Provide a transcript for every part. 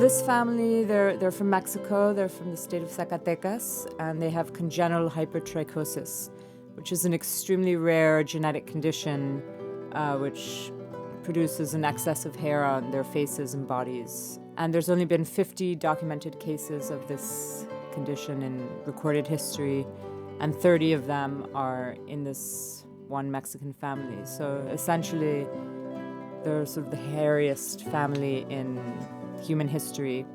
this family, they're from Mexico. They're from the state of Zacatecas, and they have congenital hypertrichosis, which is an extremely rare genetic condition which produces an excess of hair on their faces and bodies. And there's only been 50 documented cases of this condition in recorded history, and 30 of them are in this one Mexican family. So essentially, they're sort of the hairiest family in human history.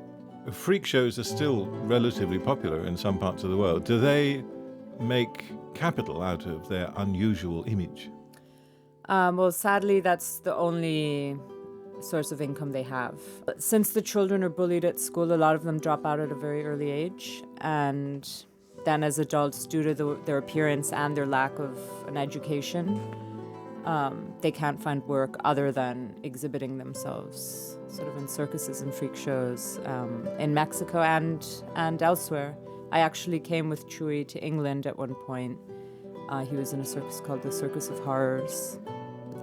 Freak shows are still relatively popular in some parts of the world. Do they make capital out of their unusual image? Well, sadly, that's the only source of income they have. Since the children are bullied at school, a lot of them drop out at a very early age. And then as adults, due to their appearance and their lack of an education, they can't find work other than exhibiting themselves sort of in circuses and freak shows in Mexico and elsewhere. I actually came with Chuy to England at one point. He was in a circus called the Circus of Horrors.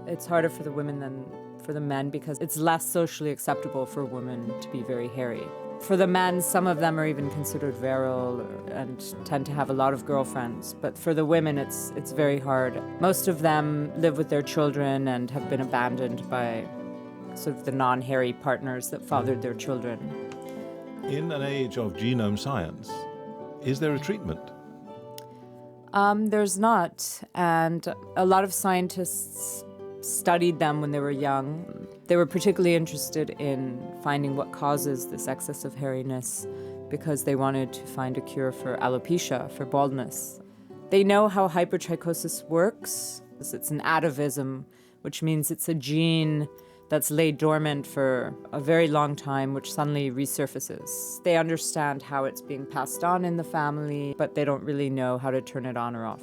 It's harder for the women than for the men because it's less socially acceptable for women to be very hairy. For the men, some of them are even considered virile and tend to have a lot of girlfriends. But for the women, it's very hard. Most of them live with their children and have been abandoned by sort of the non-hairy partners that fathered their children. In an age of genome science, is there a treatment? There's not, and a lot of scientists studied them when they were young. They were particularly interested in finding what causes this excess of hairiness because they wanted to find a cure for alopecia, for baldness. They know how hypertrichosis works. It's an atavism, which means it's a gene that's laid dormant for a very long time, which suddenly resurfaces. They understand how it's being passed on in the family, but they don't really know how to turn it on or off.